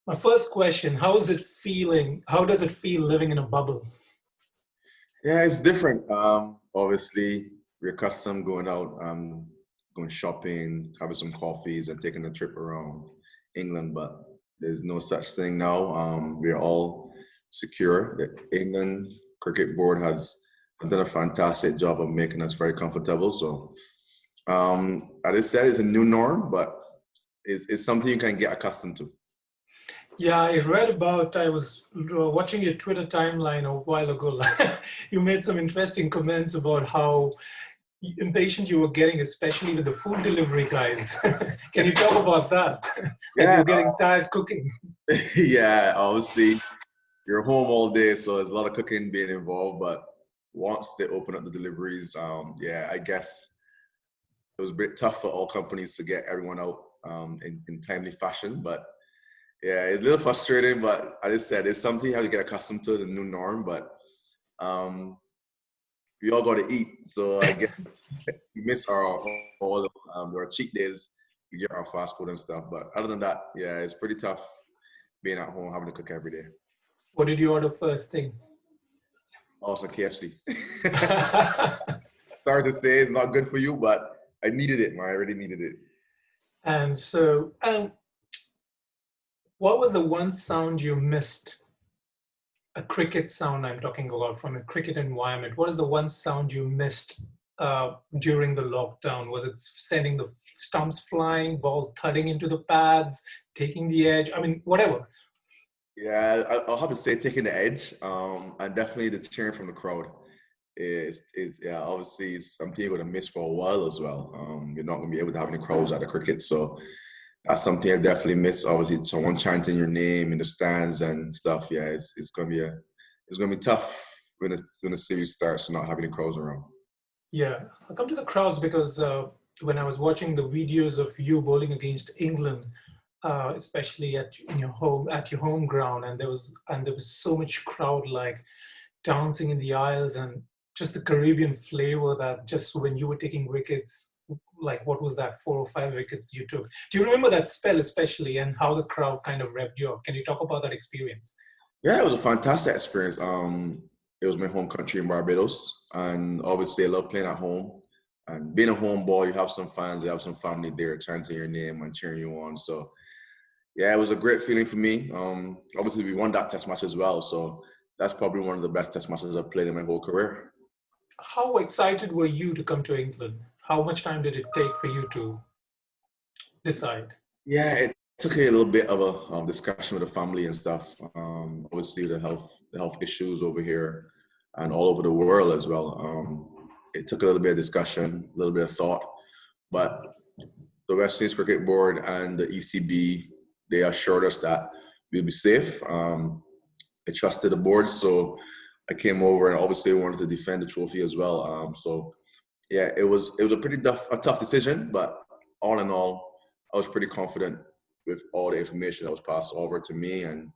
My first question, how is it feeling? How does it feel living in a bubble? Yeah, it's different. Obviously, we're accustomed going out, going shopping, having some coffees, and taking a trip around England. But there's no such thing now. We're all secure. The England Cricket Board has done a fantastic job of making us very comfortable. So, as I said, it's a new norm, but it's something you can get accustomed to. Yeah, I was watching your Twitter timeline a while ago. You made some interesting comments about how impatient you were getting, especially with the food delivery guys. Can you talk about that? That Yeah, you're getting tired cooking. yeah. Obviously, you're home all day, so there's a lot of cooking being involved. But once they open up the deliveries, yeah, I guess it was a bit tough for all companies to get everyone out in timely fashion. But yeah, it's a little frustrating. But as I said, it's something you have to get accustomed to, the new norm. But um, we all got to eat, so I guess we miss our all our cheat days. We get our fast food and stuff. But other than that, yeah, it's pretty tough being at home having to cook every day. What did you order first thing? Also KFC. Sorry to say it's not good for you, but I needed it, man. I really needed it. And so, what was the one sound you missed? A cricket sound I'm talking about from a cricket environment. What is the one sound you missed during the lockdown? Was it sending the stumps flying, ball thudding into the pads, taking the edge? I mean, whatever. Yeah, I'll have to say taking the edge, and definitely the cheering from the crowd is yeah, obviously it's something you're gonna miss for a while as well. You're not gonna be able to have any crowds at the cricket, so that's something I definitely miss. Obviously, someone chanting your name in the stands and stuff. Yeah, it's gonna be tough when the series starts not having any crowds around. Yeah, I'll come to the crowds because when I was watching the videos of you bowling against England, especially at your home ground, and there was so much crowd like dancing in the aisles and just the Caribbean flavor that just when you were taking wickets, like what was that, 4 or 5 wickets you took? Do you remember that spell especially and how the crowd kind of revved you up? Can you talk about that experience? Yeah, it was a fantastic experience. It was my home country in Barbados, and obviously I love playing at home. And being a home ball, you have some fans, you have some family there chanting your name and cheering you on. So yeah, it was a great feeling for me. Obviously we won that test match as well, so that's probably one of the best test matches I've played in my whole career. How excited were you to come to England? How much time did it take for you to decide? Yeah, it took a little bit of a discussion with the family and stuff. Obviously, the health issues over here and all over the world as well. It took a little bit of discussion, a little bit of thought, but the West Indies Cricket Board and the ECB, they assured us that we'll be safe. I trusted the board, so I came over and obviously wanted to defend the trophy as well. So yeah, it was a tough decision, but all in all, I was pretty confident with all the information that was passed over to me, and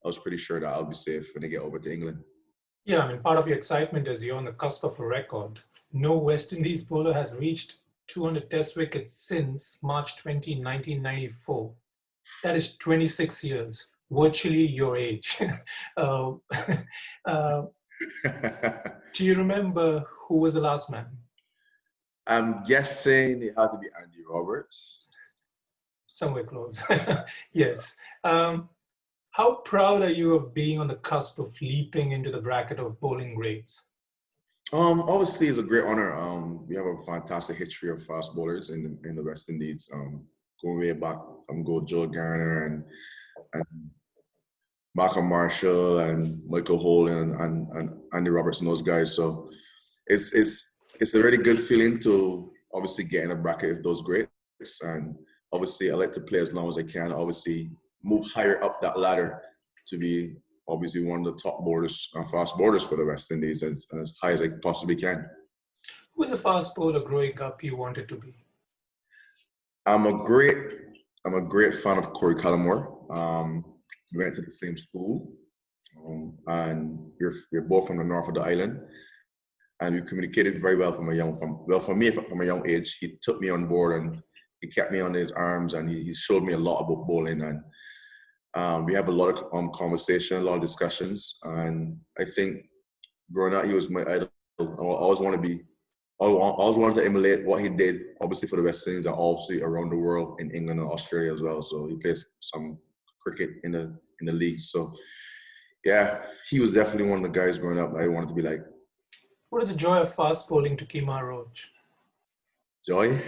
I was pretty sure that I'll be safe when I get over to England. Yeah, I mean, part of your excitement is you're on the cusp of a record. No West Indies bowler has reached 200 Test wickets since March 20, 1994. That is 26 years, virtually your age. uh, uh, do you remember who was the last man? I'm guessing it had to be Andy Roberts. Somewhere close. Yes. How proud are you of being on the cusp of leaping into the bracket of bowling greats? Obviously, it's a great honor. We have a fantastic history of fast bowlers in the West Indies. Going way back from Joe Garner and Malcolm Marshall and Michael Holden and Andy Roberts and those guys. So it's a really good feeling to obviously get in a bracket of those greats. And obviously, I like to play as long as I can. Obviously, move higher up that ladder to be obviously one of the top bowlers, fast bowlers for the West Indies as high as I possibly can. Who was a fast bowler growing up you wanted to be? I'm a great fan of Corey Cullimore. We went to the same school, and we're both from the north of the island, and we communicated very well from a young age. He took me on board and he kept me on his arms, and he showed me a lot about bowling. And We have a lot of conversation, a lot of discussions, and I think growing up, he was my idol. I always wanted to emulate what he did, obviously for the West Indies and obviously around the world in England and Australia as well. So he plays some cricket in the league. So yeah, he was definitely one of the guys growing up I wanted to be like. What is the joy of fast bowling to Kemar Roach? Joy?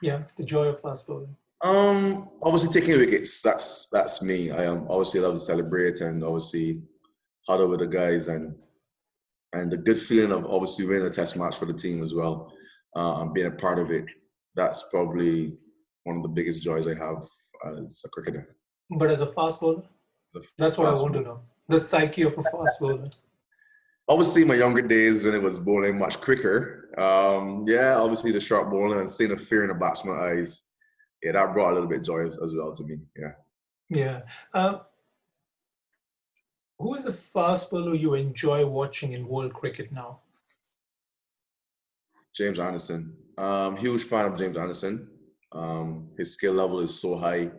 Yeah, the joy of fast bowling. Obviously taking wickets. That's me. I obviously love to celebrate and obviously huddle with the guys and the good feeling of obviously winning a test match for the team as well, and being a part of it. That's probably one of the biggest joys I have as a cricketer. But as a fast bowler? That's what I want to know. The psyche of a fast bowler. Obviously, my younger days when it was bowling much quicker, obviously the short bowling and seeing the fear in the batsman's eyes, yeah, that brought a little bit of joy as well to me, yeah. Yeah. Who is the fast bowler you enjoy watching in world cricket now? James Anderson. Huge fan of James Anderson. His skill level is so high.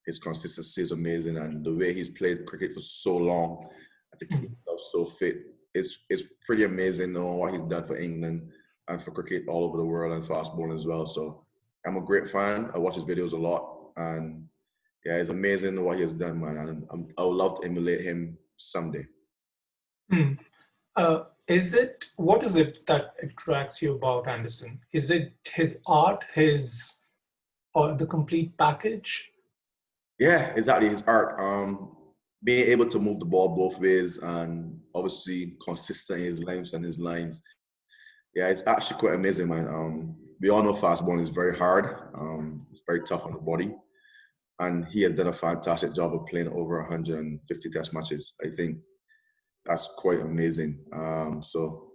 His consistency is amazing. And the way he's played cricket for so long, and to keep himself so fit, it's pretty amazing knowing what he's done for England and for cricket all over the world and fast bowling as well. So I'm a great fan. I watch his videos a lot. And yeah, it's amazing what he has done, man. And I would love to emulate him someday. What is it that attracts you about Anderson? Is it his art, or the complete package? Yeah, exactly. His art. Being able to move the ball both ways and obviously consistent in his lengths and his lines. Yeah, it's actually quite amazing, man. We all know fast bowling is very hard. It's very tough on the body. And he has done a fantastic job of playing over 150 test matches. I think that's quite amazing. So,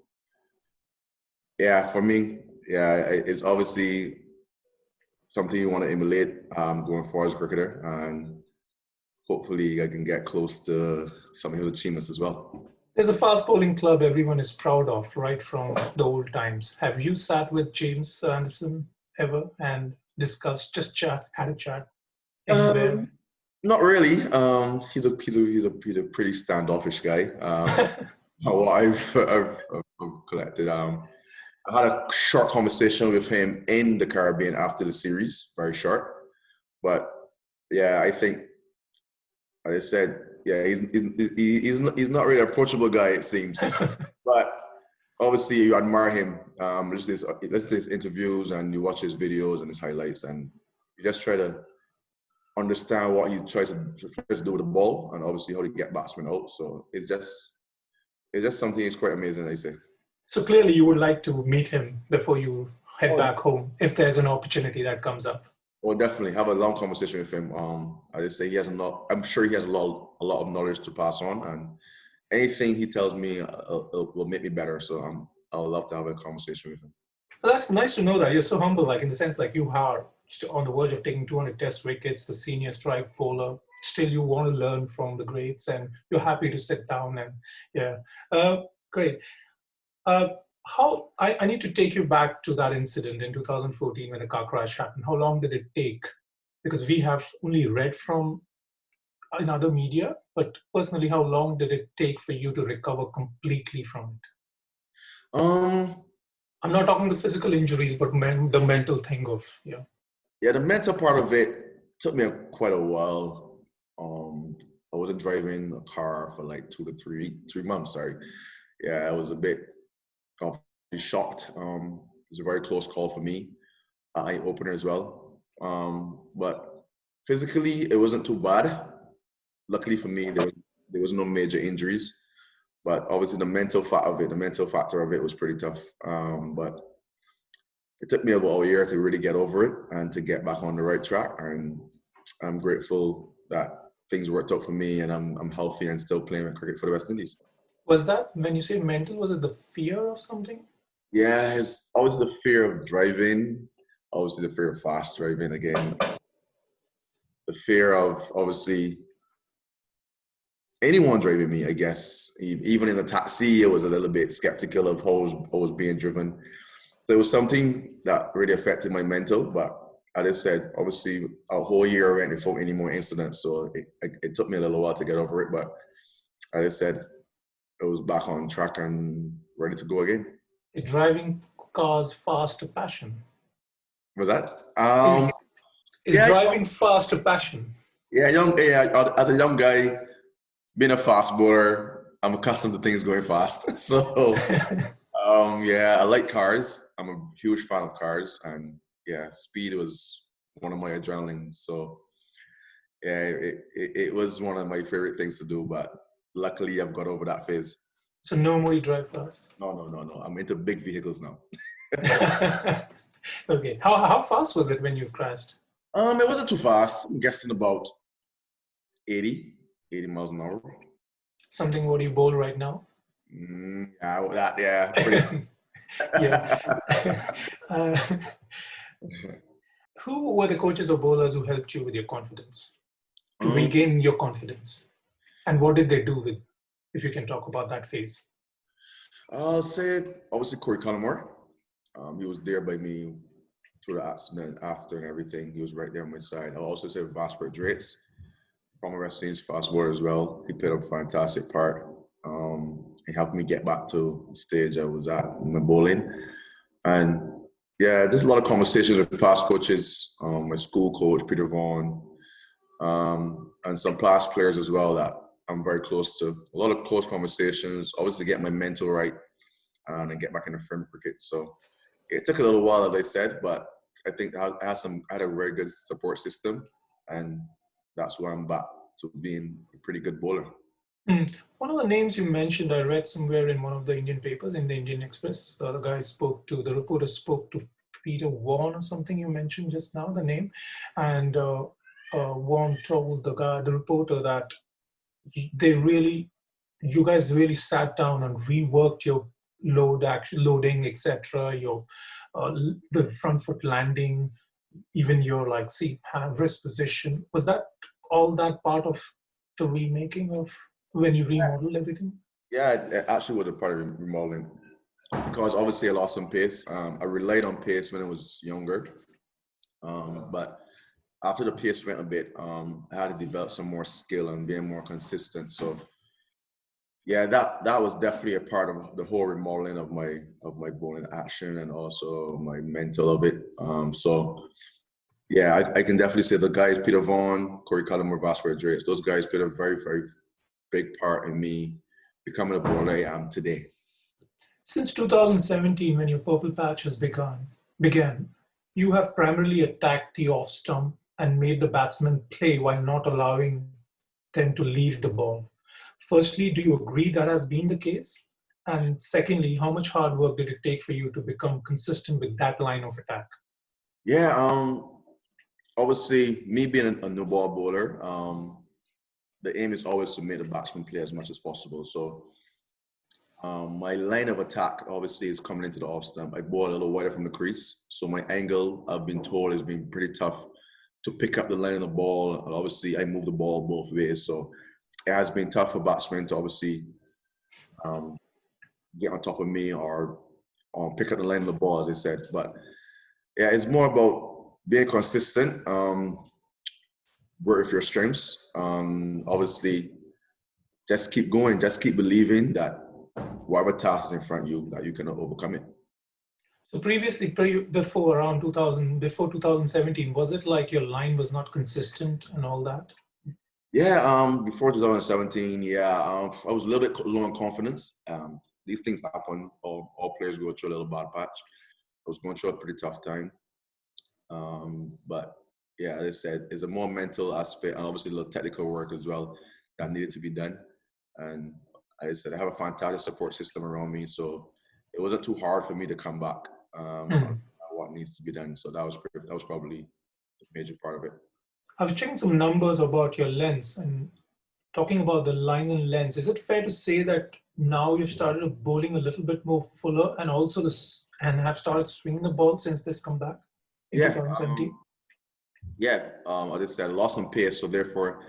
yeah, for me, yeah, it's obviously something you want to emulate going forward as a cricketer. And hopefully I can get close to some of his achievements as well. There's a fast bowling club everyone is proud of, right from the old times. Have you sat with James Sansom ever and discussed, had a chat? Not really. He's a pretty standoffish guy. What I've collected. I had a short conversation with him in the Caribbean after the series, very short. But yeah, I think, like I said, yeah, he's not really an approachable guy, it seems. But obviously, you admire him. Listen to his interviews and you watch his videos and his highlights, and you just try to understand what he tries to do with the ball and obviously how to get batsmen out. So it's just something that's quite amazing, I say. So clearly, you would like to meet him before you head back home, if there's an opportunity that comes up. Well, definitely have a long conversation with him. I just say I'm sure he has a lot of knowledge to pass on, and anything he tells me will make me better. So I'll love to have a conversation with him. Well, that's nice to know that you're so humble, like in the sense like you are on the verge of taking 200 test wickets, the senior strike bowler. Still, you want to learn from the greats, and you're happy to sit down and great. I need to take you back to that incident in 2014 when the car crash happened. How long did it take? Because we have only read from in other media, but personally, how long did it take for you to recover completely from it? I'm not talking the physical injuries, but the mental thing of, Yeah, the mental part of it took me quite a while. I wasn't driving a car for like 2 to 3 months, sorry. Yeah, I was a bit shocked. It was a very close call for me, eye opener as well. But physically, it wasn't too bad. Luckily for me, there was no major injuries. But obviously, the mental factor of it was pretty tough. But it took me about a year to really get over it and to get back on the right track. And I'm grateful that things worked out for me, and I'm healthy and still playing cricket for the West Indies. Was that, when you say mental, was it the fear of something? Yeah, it's always the fear of driving, obviously the fear of fast driving again. The fear of, obviously, anyone driving me, I guess. Even in a taxi, I was a little bit skeptical of how I was being driven. So it was something that really affected my mental, but as I said, obviously a whole year went without any more incidents, so it took me a little while to get over it. But as I said, it was back on track and ready to go again. Is driving cars fast a passion? Was that? Is Yeah, driving fast a passion? yeah, as a young guy, being a fast bowler, I'm accustomed to things going fast. So, yeah, I like cars. I'm a huge fan of cars, and yeah, speed was one of my adrenaline. So, yeah, it was one of my favorite things to do. But luckily, I've got over that phase. So no more you drive fast? No. I'm into big vehicles now. Okay. How fast was it when you crashed? It wasn't too fast. I'm guessing about 80 miles an hour. Something what you bowl right now? Yeah, pretty. Yeah. uh, who were the coaches or bowlers who helped you with your confidence, to regain your confidence? And what did they do with, if you can talk about that phase? I'll say, obviously, Corey Cullimore. He was there by me through the accident, after and everything. He was right there on my side. I'll also say Vasper Drates, former West Indies fast bowler as well. He played a fantastic part. He helped me get back to the stage I was at in my bowling. And yeah, there's a lot of conversations with past coaches, my school coach, Peter Warne, and some past players as well that I'm very close to. A lot of close conversations, obviously get my mental right and get back in the frame cricket. So it took a little while, as I said, but I think I had a very good support system, and that's why I'm back to being a pretty good bowler. One of the names you mentioned, I read somewhere in one of the Indian papers, in the Indian Express, the reporter spoke to Peter Warne or something. You mentioned just now the name, and Warne told the reporter that you guys really sat down and reworked your loading, etc. Your the front foot landing, even your wrist position. Was that all that part of the remaking of when you remodeled everything? Yeah, it actually was a part of remodeling, because obviously I lost some pace. I relied on pace when I was younger, but after the pace went a bit, I had to develop some more skill and being more consistent. So yeah, that was definitely a part of the whole remodeling of my bowling action and also my mental of it. So yeah, I can definitely say the guys, Peter Warne, Corey Cullimore, Vasper Drates, those guys played a very, very big part in me becoming the bowler I am today. Since 2017, when your purple patch has began, you have primarily attacked the off stump and made the batsmen play while not allowing them to leave the ball. Firstly, do you agree that has been the case? And secondly, how much hard work did it take for you to become consistent with that line of attack? Yeah, obviously, me being a new ball bowler, the aim is always to make the batsman play as much as possible. So my line of attack obviously is coming into the off stump. I bowl a little wider from the crease. So my angle, I've been told, has been pretty tough to pick up the line of the ball. And obviously, I move the ball both ways. So it has been tough for batsmen to obviously get on top of me or pick up the line of the ball, as I said. But yeah, it's more about being consistent. Work with your strengths. Obviously, just keep going. Just keep believing that whatever task is in front of you, that you can overcome it. So previously, before around 2017, was it like your line was not consistent and all that? Yeah, before 2017, I was a little bit low on confidence. These things happen. All players go through a little bad patch. I was going through a pretty tough time. But yeah, as I said, it's a more mental aspect and obviously a little technical work as well that needed to be done. And as I said, I have a fantastic support system around me, so it wasn't too hard for me to come back on what needs to be done. So that was probably a major part of it. I was checking some numbers about your lengths and talking about the line and lengths. Is it fair to say that now you've started bowling a little bit more fuller and also and have started swinging the ball since this comeback in 2017? As I said, I lost some pace, so therefore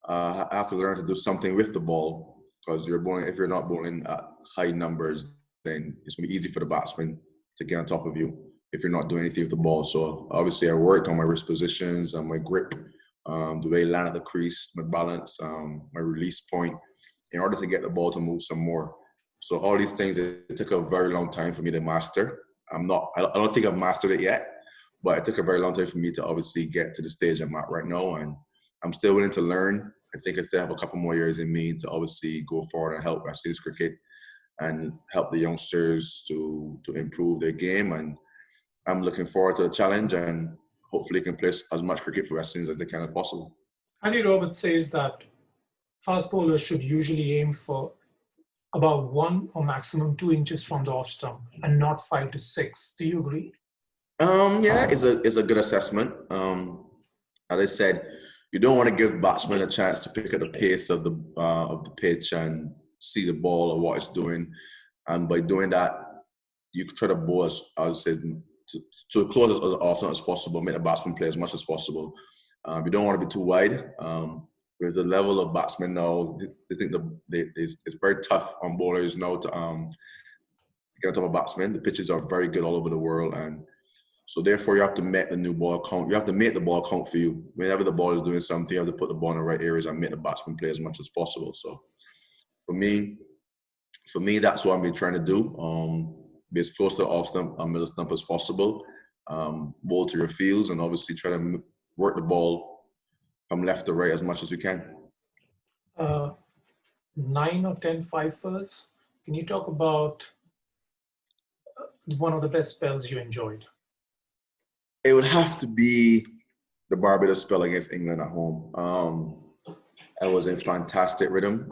I have to learn to do something with the ball, because if you're not bowling at high numbers, then it's going to be easy for the batsman to get on top of you. if you're not doing anything with the ball. So obviously I worked on my wrist positions and my grip, the way I land at the crease, my balance, my release point, in order to get the ball to move some more. So all these things, it took a very long time for me to master. I don't think I've mastered it yet, but it took a very long time for me to obviously get to the stage I'm at right now. And I'm still willing to learn. I think I still have a couple more years in me to obviously go forward and help West Indies cricket and help the youngsters to improve their game. And I'm looking forward to the challenge and hopefully can play as much cricket for West Indies as they can as possible. Andy Roberts says that fast bowlers should usually aim for about 1 or maximum 2 inches from the off stump and not 5 to 6. Do you agree? Yeah, it's a good assessment. As I said, you don't want to give batsmen a chance to pick at the pace of the pitch and see the ball or what it's doing. And by doing that, you try to bowl, as I said, to close as often as possible, make the batsman play as much as possible. You don't want to be too wide. With the level of batsmen now, they think it's very tough on bowlers now to get on top of batsmen. The pitches are very good all over the world, and so therefore you have to make the new ball count. You have to make the ball count for you. Whenever the ball is doing something, you have to put the ball in the right areas and make the batsman play as much as possible. So for me, that's what I've been trying to do. Be as close to the off stump and middle stump as possible. Bowl to your fields and obviously try to work the ball from left to right as much as you can. 9 or 10 fifers. Can you talk about one of the best spells you enjoyed? It would have to be the Barbados spell against England at home. I was in fantastic rhythm.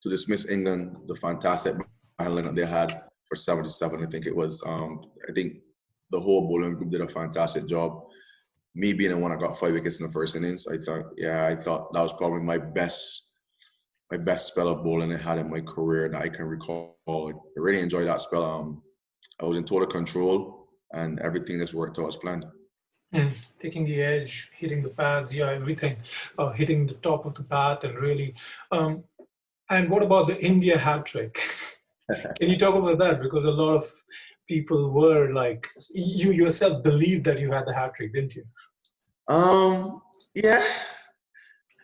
To dismiss England, the fantastic handling that they had for 77, I think it was. I think the whole bowling group did a fantastic job. Me being the one that got 5 wickets in the first innings, I thought that was probably my best spell of bowling I had in my career that I can recall. I really enjoyed that spell. I was in total control and everything just worked out as planned. Taking the edge, hitting the pads, everything. Hitting the top of the bat and really. And what about the India hat-trick? Can you talk about that? Because a lot of people were like, you yourself believed that you had the hat-trick, didn't you? Yeah.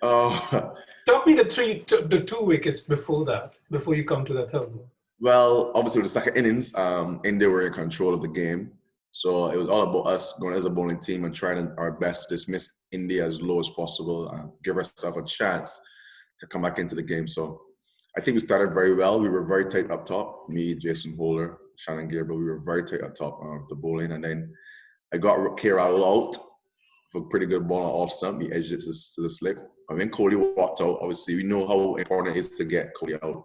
Talk me the 2 wickets before that, before you come to the third one. Well, obviously with the second innings, India were in control of the game. So it was all about us going as a bowling team and trying our best to dismiss India as low as possible and give ourselves a chance to come back into the game. So I think we started very well. We were very tight up top. Me, Jason Holder, Shannon Gabriel, we were very tight up top of the bowling. And then I got Kemar out for a pretty good ball on off stump. He edged it to the slip. I mean, Kohli walked out. Obviously, we know how important it is to get Kohli out.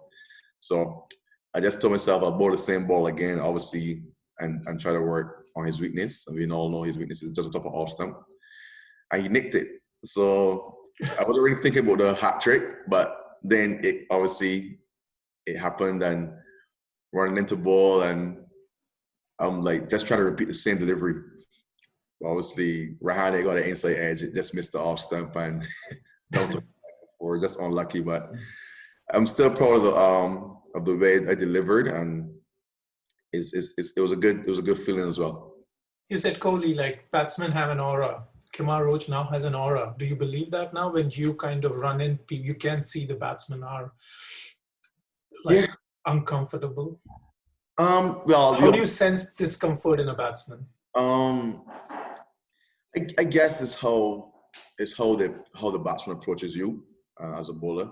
So I just told myself I'll bowl the same ball again, obviously, and try to work on his weakness. And we all know his weakness is just on top of off stump. And he nicked it. So I wasn't really thinking about the hat trick, but then it happened and running into ball and I'm like just trying to repeat the same delivery. Obviously, Rahane got an inside edge. It just missed the off stump and we're just unlucky. But I'm still proud of the way I delivered, and it was a good feeling as well. You said Kohli, like batsmen have an aura. Kemar Roach now has an aura. Do you believe that now when you kind of run in, you can see the batsmen are uncomfortable? Well, how do you sense discomfort in a batsman? I guess it's how the batsman approaches you as a bowler.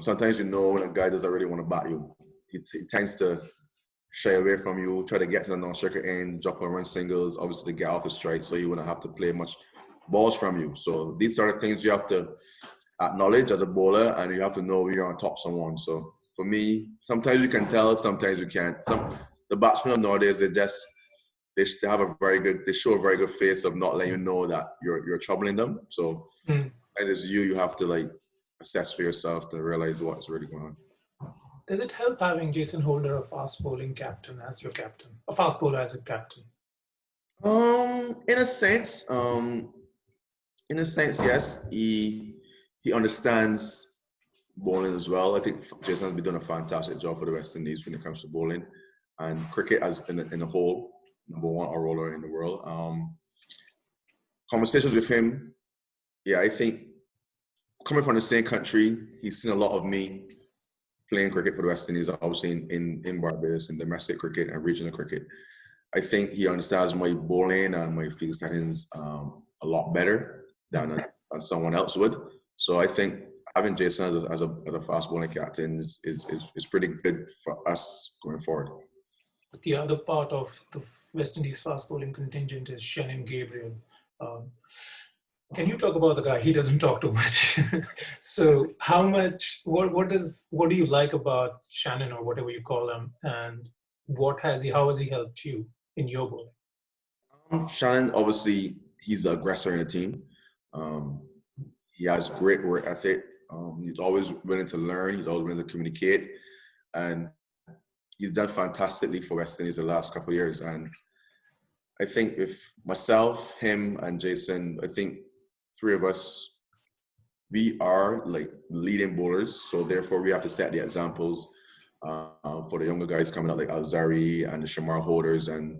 Sometimes when a guy doesn't really want to bat you, he tends to shy away from you, try to get to the non-circuit end, drop and run singles, obviously to get off the strike so you wouldn't have to play much balls from you. So these are the things you have to acknowledge as a bowler, and you have to know you're on top of someone. So for me, sometimes you can tell, sometimes you can't. The batsmen of nowadays, they show a very good face of not letting you know that you're troubling them. So as it's you have to assess for yourself to realize what's really going on. Does it help having Jason Holder, a fast bowling captain, as your captain, a fast bowler as a captain? In a sense, yes. He understands bowling as well. I think Jason has been doing a fantastic job for the West Indies when it comes to bowling. and cricket as in a whole, number one all roller in the world. Conversations with him, yeah, I think coming from the same country, he's seen a lot of me playing cricket for the West Indies, obviously in Barbados, in domestic cricket and regional cricket. I think he understands my bowling and my field settings a lot better than someone else would. So I think having Jason as a fast bowling captain is pretty good for us going forward. The other part of the West Indies fast bowling contingent is Shannon Gabriel. Can you talk about the guy? He doesn't talk too much. So what do you like about Shannon, or whatever you call him, and how has he helped you in your bowling? Shannon, obviously, he's the aggressor in the team. He has great work ethic. He's always willing to learn. He's always willing to communicate. And he's done fantastically for West Indies the last couple of years. And I think if myself, him, and Jason, I think three of us, we are like leading bowlers. So therefore, we have to set the examples for the younger guys coming out, like Alzari and the Shamar Holders and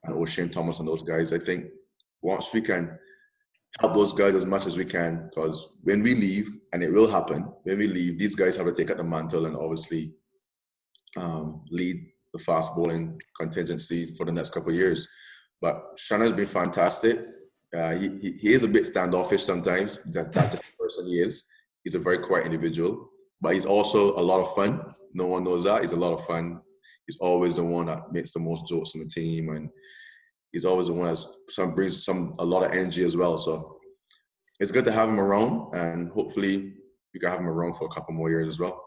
O'Shane Thomas and those guys. I think once we can help those guys as much as we can, because when we leave, and it will happen, when we leave, these guys have to take up the mantle and obviously lead the fast bowling contingency for the next couple of years. But Shannon's been fantastic. He is a bit standoffish sometimes. That's just the person he is. He's a very quiet individual, but he's also a lot of fun. No one knows that. He's a lot of fun. He's always the one that makes the most jokes on the team, and he's always the one that brings a lot of energy as well. So it's good to have him around, and hopefully we can have him around for a couple more years as well.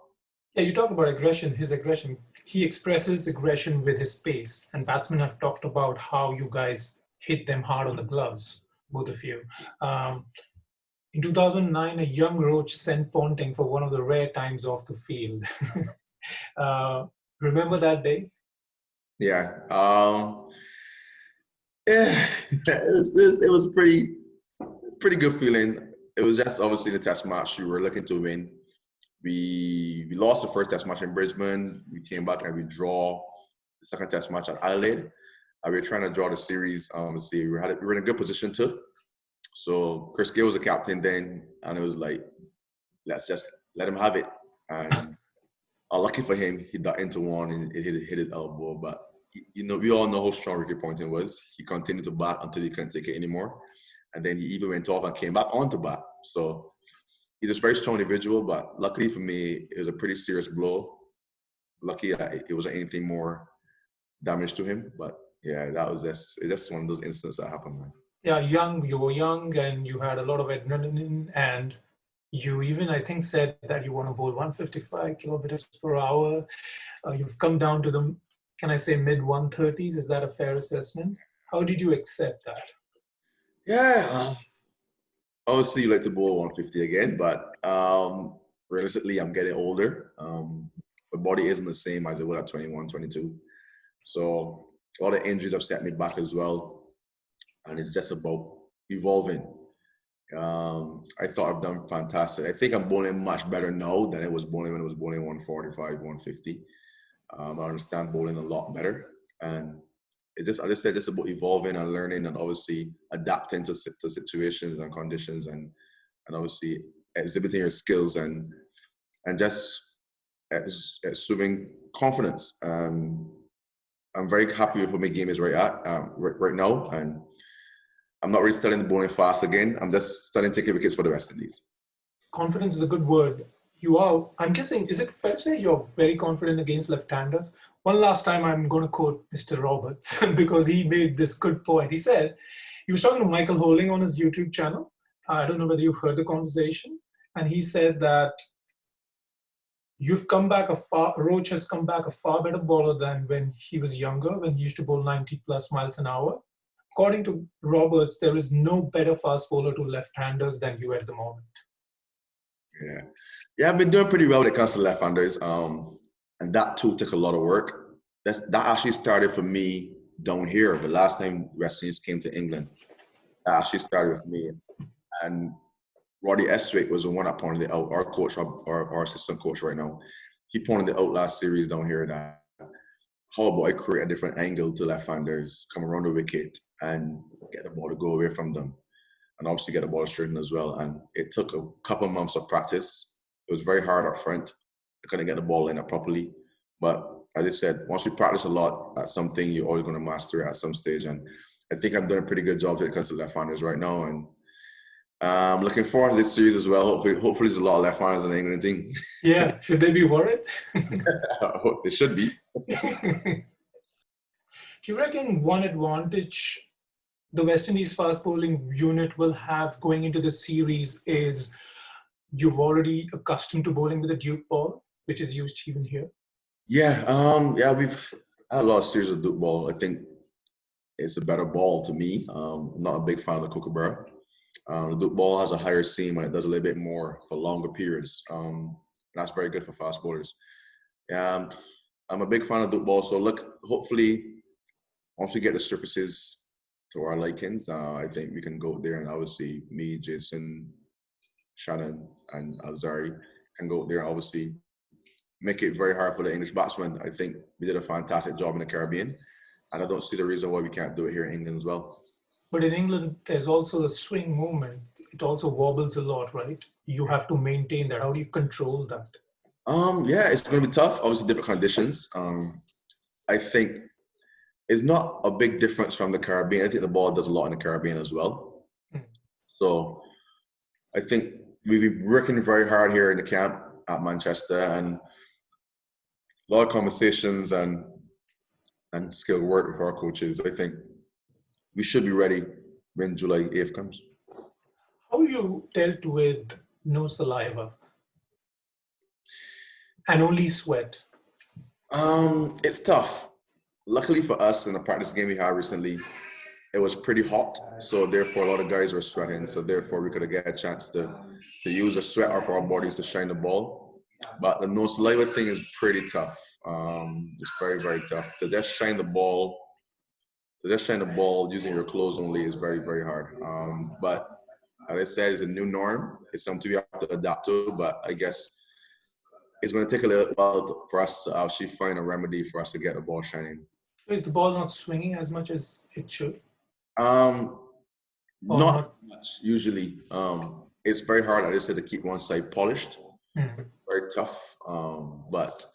Yeah, you talk about aggression, his aggression. He expresses aggression with his pace, and batsmen have talked about how you guys hit them hard on the gloves, both of you. In 2009, a young Roach sent Ponting for one of the rare times off the field. Remember that day? Yeah. It was pretty good feeling. It was just obviously the test match. We were looking to win. We lost the first test match in Brisbane. We came back and we draw the second test match at Adelaide. We were trying to draw the series. We were in a good position too. So Chris Gayle was the captain then, and it was like, let's just let him have it. And lucky for him, he got into one and it hit his elbow. But we all know how strong Ricky Ponting was. He continued to bat until he couldn't take it anymore, and then he even went off and came back on to bat. So he's a very strong individual, but luckily for me, it was a pretty serious blow. Lucky that it wasn't anything more damage to him. But yeah, that was just one of those instances that happened, man. Yeah, you were young and you had a lot of adrenaline, and you even, I think, said that you want to bowl 155 kilometers per hour. You've come down to the, can I say, mid 130s? Is that a fair assessment? How did you accept that? Yeah. Obviously, you like to bowl 150 again, but realistically, I'm getting older. The body isn't the same as it was at 21, 22. So a lot of injuries have set me back as well. And it's just about evolving. I thought I've done fantastic. I think I'm bowling much better now than I was bowling when I was bowling 145, 150. I understand bowling a lot better. And just about evolving and learning and obviously adapting to situations and conditions and obviously exhibiting your skills and just assuming confidence. I'm very happy with where my game is right now. And I'm not really studying the bowling fast again. I'm just studying taking wickets for the West Indies. Confidence is a good word. You are, I'm guessing, is it fair to say you're very confident against left-handers? One last time I'm going to quote Mr. Roberts because he made this good point. He said, he was talking to Michael Holding on his YouTube channel. I don't know whether you've heard the conversation. And he said that Roach has come back a far better bowler than when he was younger, when he used to bowl 90 plus miles an hour. According to Roberts, there is no better fast bowler to left-handers than you at the moment. Yeah, I've been doing pretty well when it comes to left-handers. And that too took a lot of work. That actually started for me down here. The last time West Indies came to England, that actually started with me. And Roddy Eswick was the one that pointed it out. Our coach, our assistant coach right now, he pointed it out last series down here that how about I create a different angle to left-handers, come around the wicket and get the ball to go away from them, and obviously get the ball straightened as well. And it took a couple of months of practice. It was very hard up front. I couldn't get the ball in up properly. But as I said, once you practice a lot at something, you're always going to master it at some stage. And I think I've done a pretty good job when it comes to left-handers right now. And I'm looking forward to this series as well. Hopefully there's a lot of left-handers in the England team. Yeah, should they be worried? It should be. Do you reckon one advantage the West Indies fast bowling unit will have going into the series is you've already accustomed to bowling with a Duke ball, which is used even here? Yeah, we've had a lot of series of Duke ball. I think it's a better ball to me. I'm not a big fan of the Kookaburra. The Duke ball has a higher seam and it does a little bit more for longer periods. That's very good for fast bowlers. I'm a big fan of Duke ball. So look, hopefully, once we get the surfaces to our likings, I think we can go there and obviously me, Jason, Shannon, and Alzari can go there and obviously make it very hard for the English batsmen. I think we did a fantastic job in the Caribbean, and I don't see the reason why we can't do it here in England as well. But in England, there's also the swing movement. It also wobbles a lot, right? You have to maintain that. How do you control that? Yeah, it's going to be tough. Obviously, different conditions. I think it's not a big difference from the Caribbean. I think the ball does a lot in the Caribbean as well. So I think we've been working very hard here in the camp at Manchester, and a lot of conversations and skill work with our coaches. I think we should be ready when July 8th comes. How you dealt with no saliva and only sweat? It's tough. Luckily for us, in the practice game we had recently, it was pretty hot. So therefore, a lot of guys were sweating. So therefore, we could have get a chance to use the sweat off our bodies to shine the ball. But the no saliva thing is pretty tough. It's very, very tough. To just shine the ball using your clothes only is very, very hard. But as I said, it's a new norm. It's something we have to adapt to. But I guess it's going to take a little while for us to actually find a remedy for us to get the ball shining. Is the ball not swinging as much as it should? Not much, usually. It's very hard, I just said, to keep one side polished. Very tough. But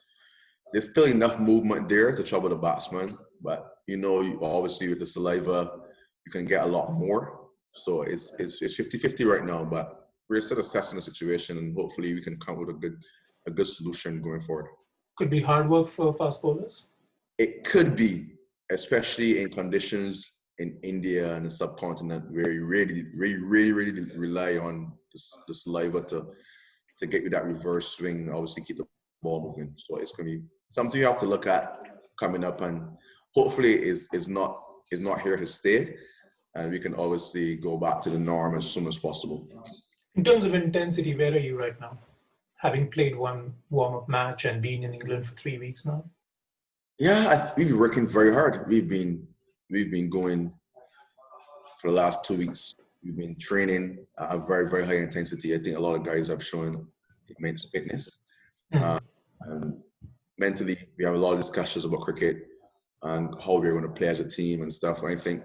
there's still enough movement there to trouble the batsman. But, obviously with the saliva, you can get a lot more. So it's 50-50 right now. But we're still assessing the situation, and hopefully we can come with a good solution going forward. Could be hard work for fast bowlers? It could be, especially in conditions in India and the subcontinent where you really rely on the saliva to get you that reverse swing, obviously keep the ball moving. So it's going to be something you have to look at coming up, and hopefully is not here to stay, and we can obviously go back to the norm as soon as possible. In terms of intensity, where are you right now? Having played one warm-up match and been in England for 3 weeks now? Yeah, we've been working very hard. We've been going for the last 2 weeks. We've been training at a very, very high intensity. I think a lot of guys have shown immense fitness. And mentally, we have a lot of discussions about cricket and how we're going to play as a team and stuff. And I think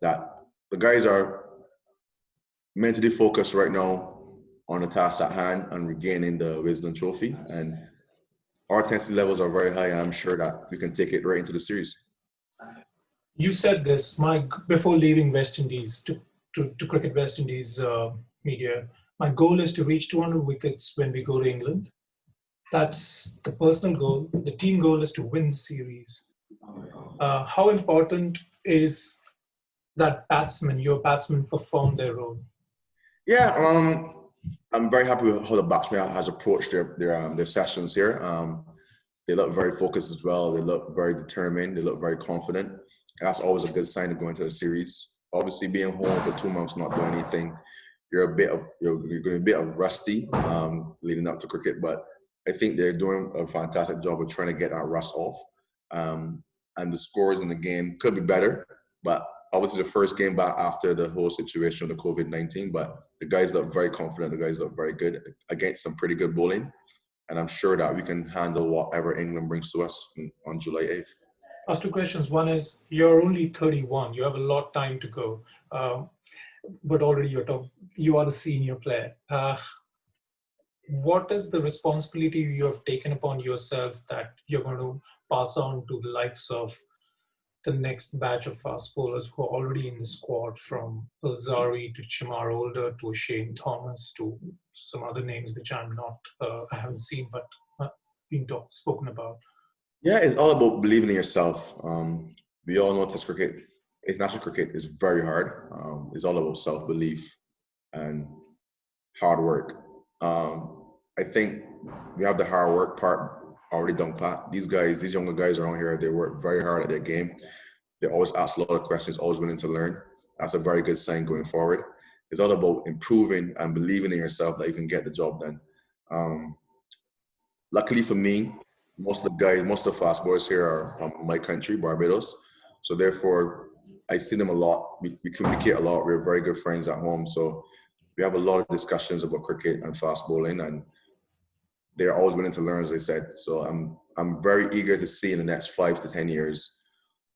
that the guys are mentally focused right now on the task at hand and regaining the Wisden Trophy. And our intensity levels are very high, and I'm sure that we can take it right into the series. You said this, before leaving West Indies to Cricket West Indies media, my goal is to reach 200 wickets when we go to England. That's the personal goal. The team goal is to win the series. How important is that your batsmen perform their role? Yeah, I'm very happy with how the batsman has approached their sessions here. They look very focused as well. They look very determined. They look very confident. And that's always a good sign to go into a series. Obviously, being home for 2 months, not doing anything, you're going to be a bit of rusty leading up to cricket. But I think they're doing a fantastic job of trying to get that rust off. And the scores in the game could be better, but obviously the first game back after the whole situation with the COVID-19, but the guys look very confident. The guys look very good against some pretty good bowling. And I'm sure that we can handle whatever England brings to us on July 8th. ask two questions. One is, you're only 31. You have a lot time to go, but already you are the senior player. What is the responsibility you have taken upon yourself that you're going to pass on to the likes of the next batch of fast bowlers who are already in the squad, from Alzari to Kemar Older to Shane Thomas to some other names which I haven't seen but being spoken about? Yeah, it's all about believing in yourself. We all know Test cricket, international cricket is very hard. It's all about self-belief and hard work. I think we have the hard work part already done pat. These younger guys around here, they work very hard at their game. They always ask a lot of questions, always willing to learn. That's a very good sign going forward. It's all about improving and believing in yourself that you can get the job done. Luckily for me, most of the fast bowlers here are from my country, Barbados. So therefore, I see them a lot. We communicate a lot. We're very good friends at home. So we have a lot of discussions about cricket and fast bowling, and they're always willing to learn, as I said. So I'm very eager to see in the next 5 to 10 years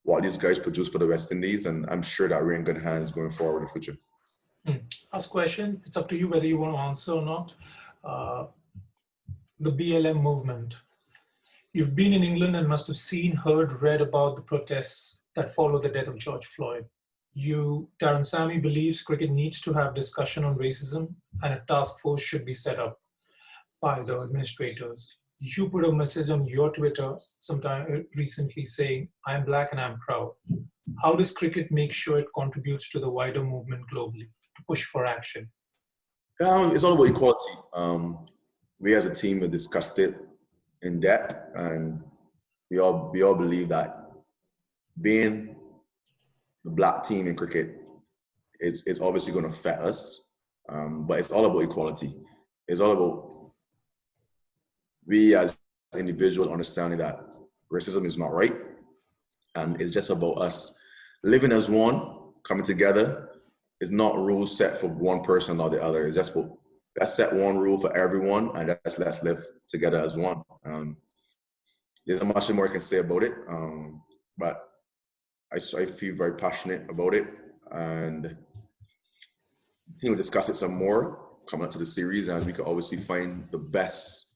what these guys produce for the West Indies, and I'm sure that we're in good hands going forward in the future. Last question. It's up to you whether you want to answer or not. The BLM movement. You've been in England and must have seen, heard, read about the protests that followed the death of George Floyd. Darren Sammy believes cricket needs to have discussion on racism and a task force should be set up by the administrators. You put a message on your Twitter sometime recently saying, "I'm black and I'm proud." How does cricket make sure it contributes to the wider movement globally to push for action? It's all about equality. We as a team have discussed it in depth, and we all believe that being the black team in cricket is obviously going to affect us, but it's all about equality. It's all about we as individuals understanding that racism is not right, and it's just about us living as one, coming together. It's not rules set for one person or the other. It's just let's set one rule for everyone, and let's live together as one. There's not much more I can say about it, but I feel very passionate about it, and I think we'll discuss it some more coming up to the series, and we can obviously find the best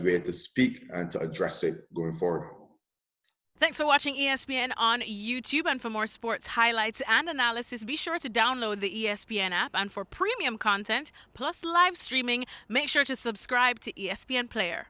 way to speak and to address it going forward. Thanks for watching ESPN on YouTube, and for more sports highlights and analysis, be sure to download the ESPN app, and for premium content plus live streaming, make sure to subscribe to ESPN Player.